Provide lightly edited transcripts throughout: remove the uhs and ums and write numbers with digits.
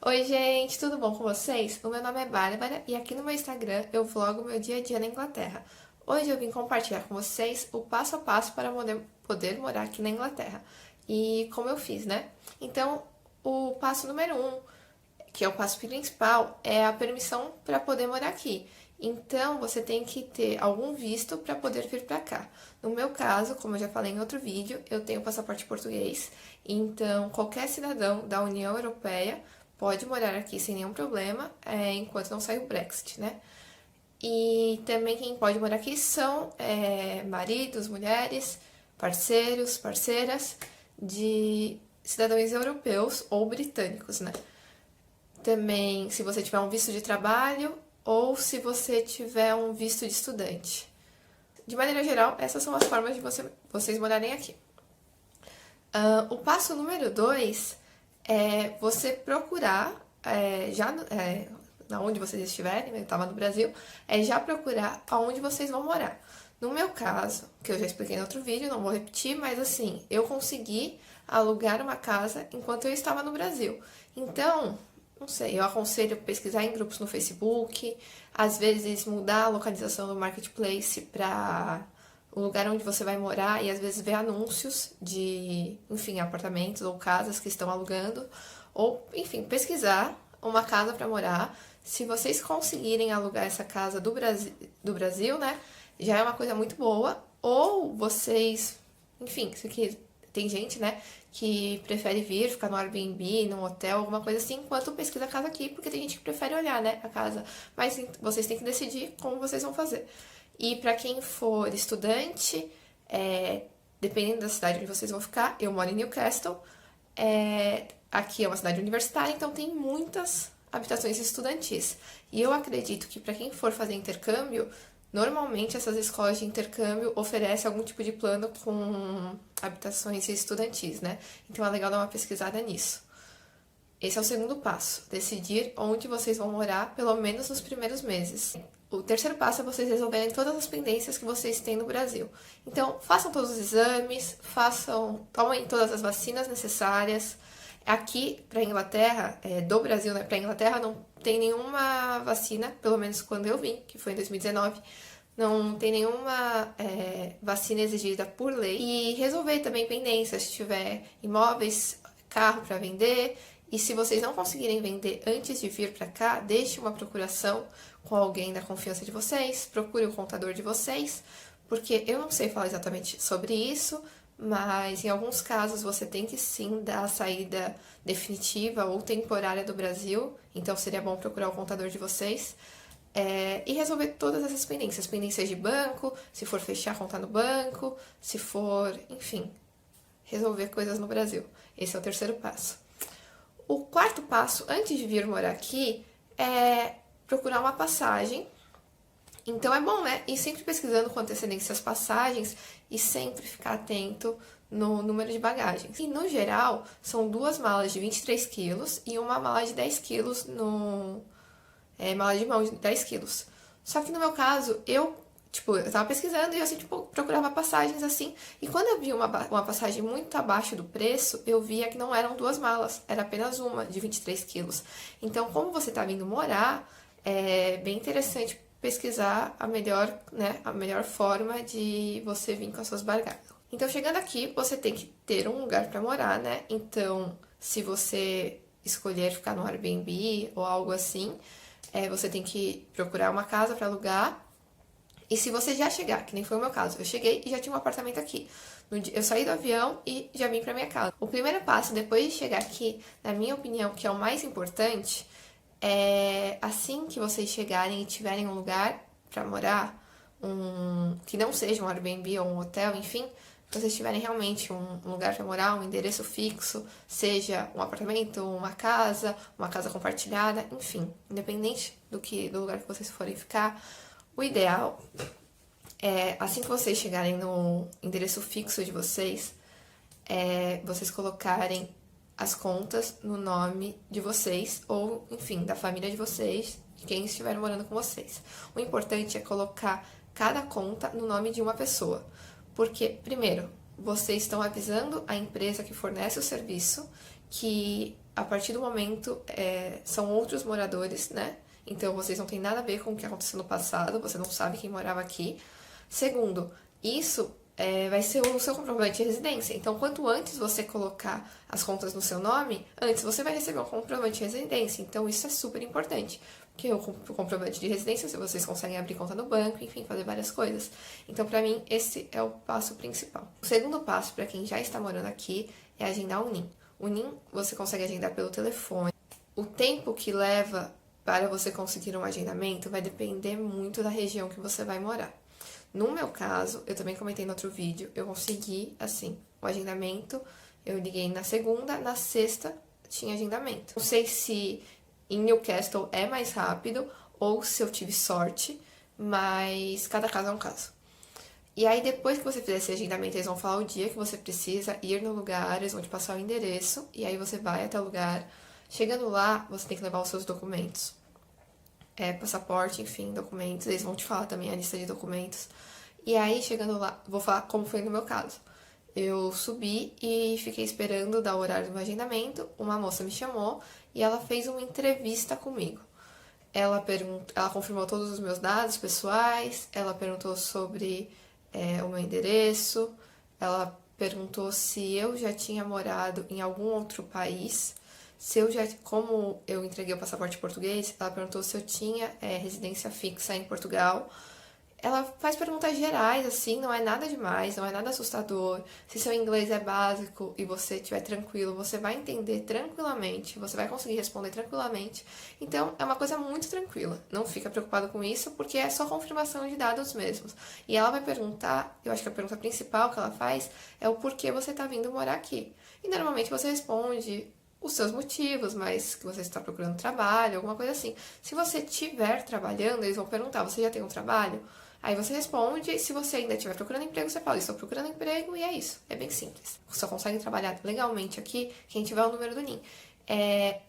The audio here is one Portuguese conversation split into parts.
Oi, gente, tudo bom com vocês? O meu nome é Bárbara e aqui no meu Instagram eu vlogo meu dia a dia na Inglaterra. Hoje eu vim compartilhar com vocês o passo a passo para poder morar aqui na Inglaterra e como eu fiz, né? Então, o passo número que é o passo principal, é a permissão para poder morar aqui. Então, você tem que ter algum visto para poder vir para cá. No meu caso, como eu já falei em outro vídeo, eu tenho passaporte português, então qualquer cidadão da União Europeia pode morar aqui sem nenhum problema, enquanto não sair o Brexit, né? E também quem pode morar aqui são maridos, mulheres, parceiros, parceiras de cidadãos europeus ou britânicos, né? Também, se você tiver um visto de trabalho ou se você tiver um visto de estudante. De maneira geral, essas são as formas de vocês morarem aqui. O passo número 2 é você procurar, na onde vocês estiverem, eu estava no Brasil, é já procurar aonde vocês vão morar. No meu caso, que eu já expliquei no outro vídeo, não vou repetir, mas assim, eu consegui alugar uma casa enquanto eu estava no Brasil. Então, não sei, eu aconselho pesquisar em grupos no Facebook, às vezes mudar a localização do marketplace para o lugar onde você vai morar e às vezes ver anúncios de, enfim, apartamentos ou casas que estão alugando, ou, enfim, pesquisar uma casa para morar. Se vocês conseguirem alugar essa casa do Brasil, né, já é uma coisa muito boa, ou vocês, enfim, isso aqui tem gente, né, que prefere vir, ficar no Airbnb, num hotel, alguma coisa assim, enquanto pesquisa a casa aqui, porque tem gente que prefere olhar, né, a casa. Mas vocês têm que decidir como vocês vão fazer. E para quem for estudante, dependendo da cidade onde vocês vão ficar, eu moro em Newcastle, aqui é uma cidade universitária, então tem muitas habitações estudantis. E eu acredito que para quem for fazer intercâmbio, normalmente essas escolas de intercâmbio oferecem algum tipo de plano com habitações estudantis, né? Então é legal dar uma pesquisada nisso. Esse é o segundo passo, decidir onde vocês vão morar, pelo menos nos primeiros meses. O terceiro passo é vocês resolverem todas as pendências que vocês têm no Brasil. Então, façam todos os exames, tomem todas as vacinas necessárias. Aqui, para a Inglaterra, do Brasil, né, para a Inglaterra, não tem nenhuma vacina, pelo menos quando eu vim, que foi em 2019, não tem nenhuma vacina exigida por lei. E resolver também pendências, se tiver imóveis, carro para vender. E se vocês não conseguirem vender antes de vir para cá, deixe uma procuração com alguém da confiança de vocês, procure o contador de vocês, porque eu não sei falar exatamente sobre isso, mas em alguns casos você tem que sim dar a saída definitiva ou temporária do Brasil, então seria bom procurar o contador de vocês. E resolver todas essas pendências de banco, se for fechar a conta no banco, se for, enfim, resolver coisas no Brasil. Esse é o terceiro passo. O quarto passo, antes de vir morar aqui, é procurar uma passagem. Então é bom, né? Ir sempre pesquisando com antecedência as passagens e sempre ficar atento no número de bagagens. E no geral, são 2 malas de 23 quilos e uma mala de 10 quilos mala de mão de 10 quilos. Só que no meu caso, eu tava pesquisando e eu, assim, procurava passagens assim. E quando eu vi uma passagem muito abaixo do preço, eu via que não eram 2 malas, era apenas uma de 23 quilos. Então, como você tá vindo morar, é bem interessante pesquisar a melhor forma de você vir com as suas bagagens. Então, chegando aqui, você tem que ter um lugar para morar, né? Então, se você escolher ficar no Airbnb ou algo assim, você tem que procurar uma casa para alugar. E se você já chegar, que nem foi o meu caso, eu cheguei e já tinha um apartamento aqui. Eu saí do avião e já vim pra minha casa. O primeiro passo, depois de chegar aqui, na minha opinião, que é o mais importante, é assim que vocês chegarem e tiverem um lugar pra morar, que não seja um Airbnb ou um hotel, enfim, se vocês tiverem realmente um lugar pra morar, um endereço fixo, seja um apartamento, uma casa compartilhada, enfim, independente do lugar que vocês forem ficar, o ideal é, assim que vocês chegarem no endereço fixo de vocês, vocês colocarem as contas no nome de vocês, ou, enfim, da família de vocês, de quem estiver morando com vocês. O importante é colocar cada conta no nome de uma pessoa, porque, primeiro, vocês estão avisando a empresa que fornece o serviço que a partir do momento, são outros moradores, né? Então, vocês não têm nada a ver com o que aconteceu no passado, você não sabe quem morava aqui. Segundo, isso vai ser o seu comprovante de residência. Então, quanto antes você colocar as contas no seu nome, antes você vai receber um comprovante de residência. Então, isso é super importante. Porque o comprovante de residência, se vocês conseguem abrir conta no banco, enfim, fazer várias coisas. Então, pra mim, esse é o passo principal. O segundo passo, para quem já está morando aqui, é agendar o NIM. O NIM você consegue agendar pelo telefone. O tempo que leva para você conseguir um agendamento vai depender muito da região que você vai morar. No meu caso, eu também comentei no outro vídeo, eu consegui, assim, o agendamento. Eu liguei na segunda, na sexta tinha agendamento. Não sei se em Newcastle é mais rápido ou se eu tive sorte, mas cada caso é um caso. E aí, depois que você fizer esse agendamento, eles vão falar o dia que você precisa ir no lugar, eles vão te passar o endereço, e aí você vai até o lugar. Chegando lá, você tem que levar os seus documentos. Passaporte, enfim, documentos. Eles vão te falar também a lista de documentos. E aí, chegando lá, vou falar como foi no meu caso. Eu subi e fiquei esperando dar o horário do meu agendamento. Uma moça me chamou e ela fez uma entrevista comigo. Ela confirmou todos os meus dados pessoais, ela perguntou sobre o meu endereço, ela perguntou se eu já tinha morado em algum outro país, como eu entreguei o passaporte português, ela perguntou se eu tinha residência fixa em Portugal. Ela faz perguntas gerais, assim, não é nada demais, não é nada assustador. Se seu inglês é básico e você estiver tranquilo, você vai entender tranquilamente, você vai conseguir responder tranquilamente. Então, é uma coisa muito tranquila. Não fica preocupado com isso, porque é só confirmação de dados mesmos. E ela vai perguntar, eu acho que a pergunta principal que ela faz é o porquê você está vindo morar aqui. E normalmente você responde os seus motivos, mas que você está procurando trabalho, alguma coisa assim. Se você estiver trabalhando, eles vão perguntar, você já tem um trabalho? Aí você responde, se você ainda estiver procurando emprego, você fala, estou procurando emprego, e é isso. É bem simples. Só consegue trabalhar legalmente aqui quem tiver o número do NIM.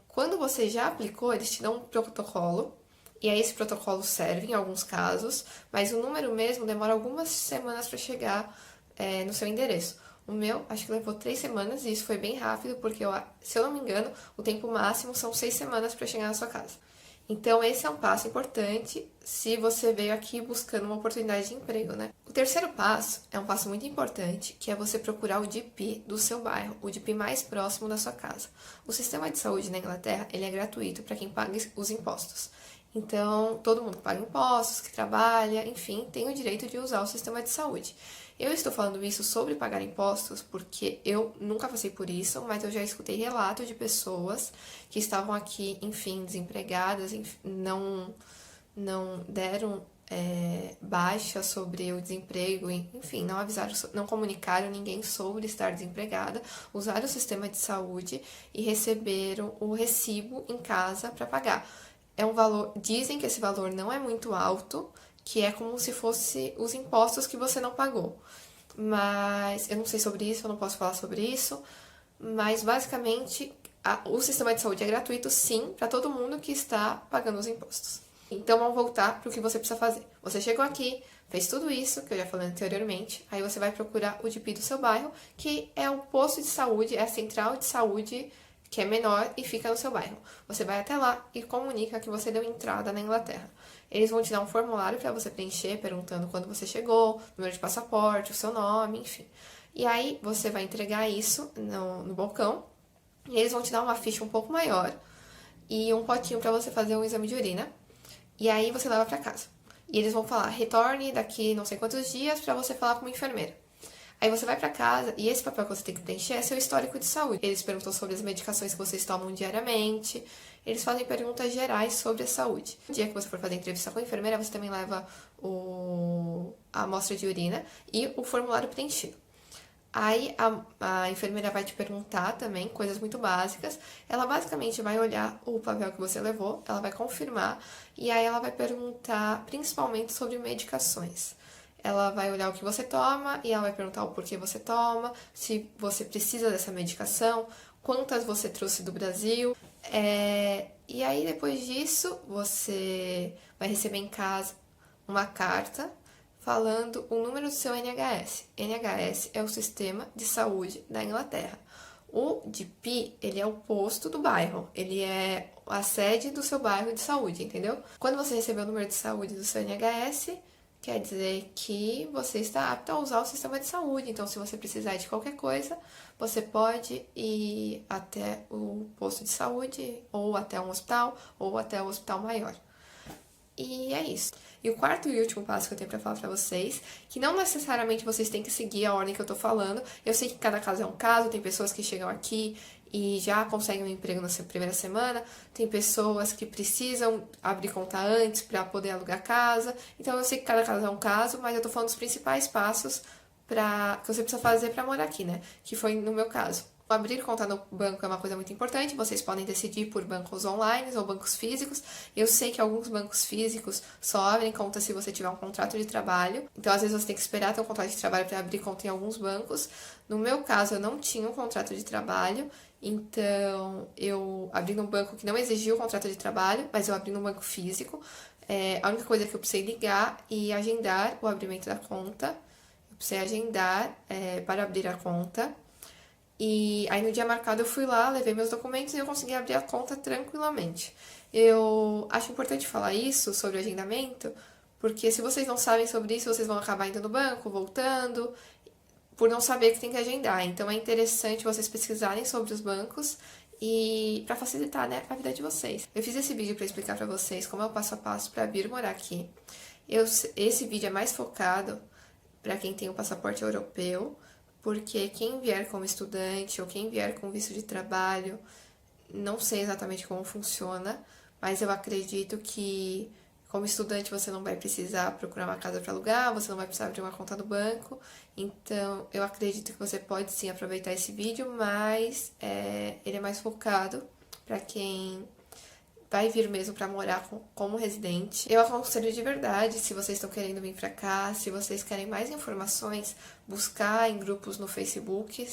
Quando você já aplicou, eles te dão um protocolo, e aí esse protocolo serve em alguns casos, mas o número mesmo demora algumas semanas para chegar no seu endereço. O meu, acho que levou 3 semanas, e isso foi bem rápido, porque, se eu não me engano, o tempo máximo são 6 semanas para chegar na sua casa. Então, esse é um passo importante se você veio aqui buscando uma oportunidade de emprego, né? O terceiro passo é um passo muito importante, que é você procurar o GP do seu bairro, o GP mais próximo da sua casa. O sistema de saúde na Inglaterra, ele é gratuito para quem paga os impostos. Então, todo mundo que paga impostos, que trabalha, enfim, tem o direito de usar o sistema de saúde. Eu estou falando isso sobre pagar impostos porque eu nunca passei por isso, mas eu já escutei relatos de pessoas que estavam aqui, enfim, desempregadas, não deram baixa sobre o desemprego, enfim, não avisaram, não comunicaram ninguém sobre estar desempregada, usaram o sistema de saúde e receberam o recibo em casa para pagar. É um valor, dizem que esse valor não é muito alto, que é como se fosse os impostos que você não pagou. Mas eu não sei sobre isso, eu não posso falar sobre isso. Mas basicamente, o sistema de saúde é gratuito, sim, para todo mundo que está pagando os impostos. Então vamos voltar para o que você precisa fazer. Você chegou aqui, fez tudo isso que eu já falei anteriormente, aí você vai procurar o GP do seu bairro, que é o posto de saúde, é a central de saúde que é menor e fica no seu bairro. Você vai até lá e comunica que você deu entrada na Inglaterra. Eles vão te dar um formulário para você preencher, perguntando quando você chegou, número de passaporte, o seu nome, enfim. E aí você vai entregar isso no balcão e eles vão te dar uma ficha um pouco maior e um potinho para você fazer um exame de urina. E aí você leva para casa. E eles vão falar, retorne daqui não sei quantos dias para você falar com uma enfermeira. Aí você vai para casa e esse papel que você tem que preencher é seu histórico de saúde. Eles perguntam sobre as medicações que vocês tomam diariamente. Eles fazem perguntas gerais sobre a saúde. No dia que você for fazer entrevista com a enfermeira, você também leva a amostra de urina e o formulário preenchido. Aí a enfermeira vai te perguntar também coisas muito básicas. Ela basicamente vai olhar o papel que você levou, ela vai confirmar e aí ela vai perguntar principalmente sobre medicações. Ela vai olhar o que você toma e ela vai perguntar o porquê você toma, se você precisa dessa medicação, quantas você trouxe do Brasil. E aí, depois disso, você vai receber em casa uma carta falando o número do seu NHS. NHS é o Sistema de Saúde da Inglaterra. O DP, ele é o posto do bairro, ele é a sede do seu bairro de saúde, entendeu? Quando você receber o número de saúde do seu NHS, quer dizer que você está apto a usar o sistema de saúde. Então, se você precisar de qualquer coisa, você pode ir até o posto de saúde, ou até um hospital, ou até o hospital maior. E é isso. E o quarto e último passo que eu tenho pra falar pra vocês, que não necessariamente vocês têm que seguir a ordem que eu tô falando. Eu sei que cada caso é um caso, tem pessoas que chegam aqui e já conseguem um emprego na primeira semana, tem pessoas que precisam abrir conta antes para poder alugar casa. Então eu sei que cada caso é um caso, mas eu tô falando dos principais passos que você precisa fazer para morar aqui, né? Que foi no meu caso. Abrir conta no banco é uma coisa muito importante, vocês podem decidir por bancos online ou bancos físicos. Eu sei que alguns bancos físicos só abrem conta se você tiver um contrato de trabalho, então às vezes você tem que esperar ter um contrato de trabalho para abrir conta em alguns bancos. No meu caso, eu não tinha um contrato de trabalho, então eu abri num banco que não exigia o contrato de trabalho, mas eu abri num banco físico. A única coisa é que eu precisei ligar e agendar o abrimento da conta. Eu precisei agendar para abrir a conta. E aí no dia marcado eu fui lá, levei meus documentos e eu consegui abrir a conta tranquilamente. Eu acho importante falar isso sobre o agendamento, porque se vocês não sabem sobre isso, vocês vão acabar indo no banco, voltando, por não saber que tem que agendar. Então é interessante vocês pesquisarem sobre os bancos e para facilitar, né, a vida de vocês. Eu fiz esse vídeo para explicar para vocês como é o passo a passo para vir morar aqui. Esse vídeo é mais focado para quem tem o passaporte europeu, porque quem vier como estudante ou quem vier com visto de trabalho, não sei exatamente como funciona, mas eu acredito que como estudante você não vai precisar procurar uma casa para alugar, você não vai precisar abrir uma conta no banco, então eu acredito que você pode sim aproveitar esse vídeo, mas ele é mais focado para quem vai vir mesmo para morar como residente. Eu aconselho de verdade, se vocês estão querendo vir para cá, se vocês querem mais informações, buscar em grupos no Facebook,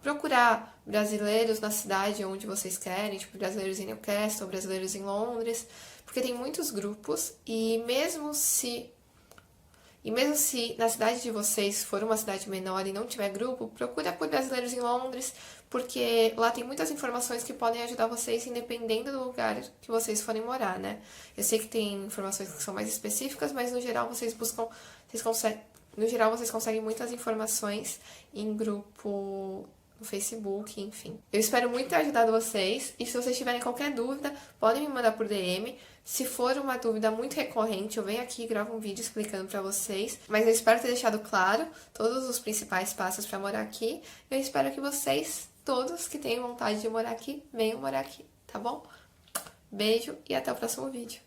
procurar brasileiros na cidade onde vocês querem, tipo brasileiros em Newcastle, brasileiros em Londres, porque tem muitos grupos e mesmo se na cidade de vocês for uma cidade menor e não tiver grupo, procura por brasileiros em Londres, porque lá tem muitas informações que podem ajudar vocês, independendo do lugar que vocês forem morar, né? Eu sei que tem informações que são mais específicas, mas no geral vocês conseguem muitas informações em grupo no Facebook, enfim. Eu espero muito ter ajudado vocês, e se vocês tiverem qualquer dúvida, podem me mandar por DM. Se for uma dúvida muito recorrente, eu venho aqui e gravo um vídeo explicando pra vocês. Mas eu espero ter deixado claro todos os principais passos pra morar aqui. Eu espero que vocês, todos que tenham vontade de morar aqui, venham morar aqui, tá bom? Beijo e até o próximo vídeo.